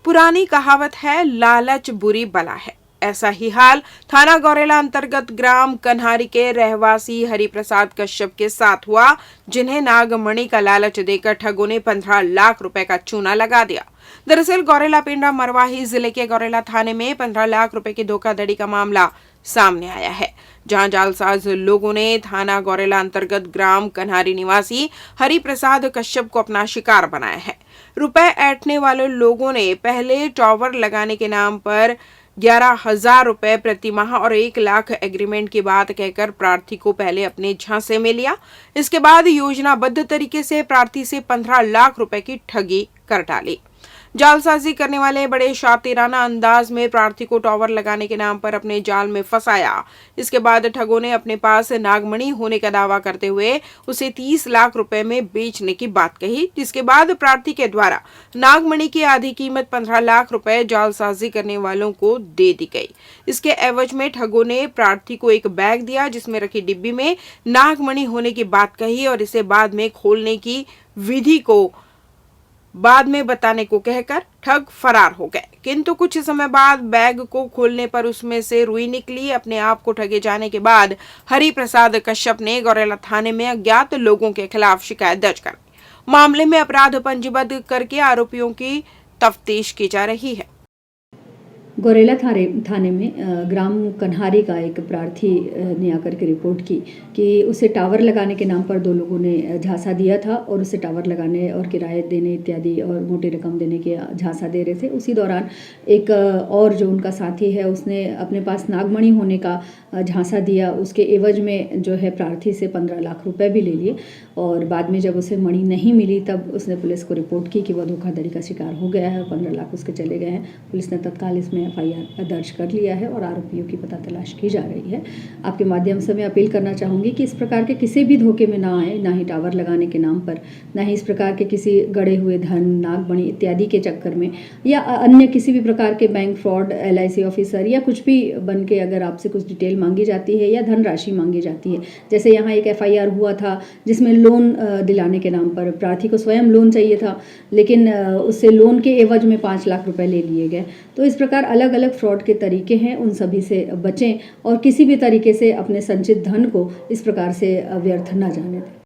पुरानी कहावत है, लालच बुरी बला है। ऐसा ही हाल थाना गौरेला अंतर्गत ग्राम कन्हारी के रहवासी हरिप्रसाद कश्यप के साथ हुआ, जिन्हें नागमणि का लालच देकर ठगों ने 15 लाख रुपए का चूना लगा दिया। दरअसल गौरेला पिंडा मरवाही जिले के गौरेला थाने में 15 लाख रुपए की धोखाधड़ी का मामला सामने आया है, जहां जालसाज लोगों ने थाना गौरेला अंतर्गत ग्राम कन्हारी निवासी हरिप्रसाद कश्यप को अपना शिकार बनाया है। रुपए ऐंठने वाले लोगों ने पहले टॉवर लगाने के नाम पर 11,000 रुपए प्रति माह और 1 लाख एग्रीमेंट की बात कहकर प्रार्थी को पहले अपने झांसे में लिया। इसके बाद योजनाबद्ध तरीके से प्रार्थी से 15 लाख रुपए की ठगी कर डाली। जालसाजी करने वाले बड़े शातिराना अंदाज में प्रार्थी को टॉवर लगाने के नाम पर अपने जाल में फंसाया। इसके बाद ठगों ने अपने पास नागमणि होने का दावा करते हुए उसे 30 लाख रुपए में बेचने की बात कही, जिसके बाद प्रार्थी के द्वारा नागमणि की आधी कीमत 15 लाख रुपए जालसाजी करने वालों को दे दी गई। इसके एवज में ठगों ने प्रार्थी को एक बैग दिया, जिसमें रखी डिब्बी में नागमणि होने की बात कही और इसे बाद में खोलने की विधि को बाद में बताने को कहकर ठग फरार हो गए। किंतु कुछ समय बाद बैग को खोलने पर उसमें से रुई निकली। अपने आप को ठगे जाने के बाद हरिप्रसाद कश्यप ने गौरेला थाने में अज्ञात लोगों के खिलाफ शिकायत दर्ज कर मामले में अपराध पंजीबद्ध करके आरोपियों की तफ्तीश की जा रही है। गौरेला थाने में ग्राम कन्हारी का एक प्रार्थी ने आकर के रिपोर्ट की कि उसे टावर लगाने के नाम पर 2 लोगों ने झांसा दिया था और उसे टावर लगाने और किराए देने इत्यादि और मोटी रकम देने के झांसा दे रहे थे। उसी दौरान एक और जो उनका साथी है, उसने अपने पास नागमणि होने का झांसा दिया। उसके एवज में जो है प्रार्थी से 15 लाख रुपए भी ले लिए और बाद में जब उसे मणि नहीं मिली तब उसने पुलिस को रिपोर्ट की कि वह धोखाधड़ी का शिकार हो गया है, 15 लाख उसके चले गए हैं। पुलिस ने तत्काल इसमें FIR दर्ज कर लिया है और आरोपियों की पता तलाश की जा रही है। आपके माध्यम से मैं अपील करना चाहूँगी कि इस प्रकार के किसी भी धोखे में ना आए, ना ही टावर लगाने के नाम पर, ना ही इस प्रकार के किसी गड़े हुए धन, नागमणि इत्यादि के चक्कर में, या अन्य किसी भी प्रकार के बैंक फ्रॉड, LIC ऑफिसर या कुछ भी बन के अगर आपसे कुछ डिटेल मांगी जाती है या धनराशि मांगी जाती है। जैसे यहाँ एक FIR हुआ था जिसमें लोन दिलाने के नाम पर प्रार्थी को स्वयं लोन चाहिए था, लेकिन उससे लोन के एवज में 5 लाख रुपए ले लिए गए। तो इस प्रकार अलग अलग फ्रॉड के तरीके हैं, उन सभी से बचें और किसी भी तरीके से अपने संचित धन को इस प्रकार से व्यर्थ न जाने दें।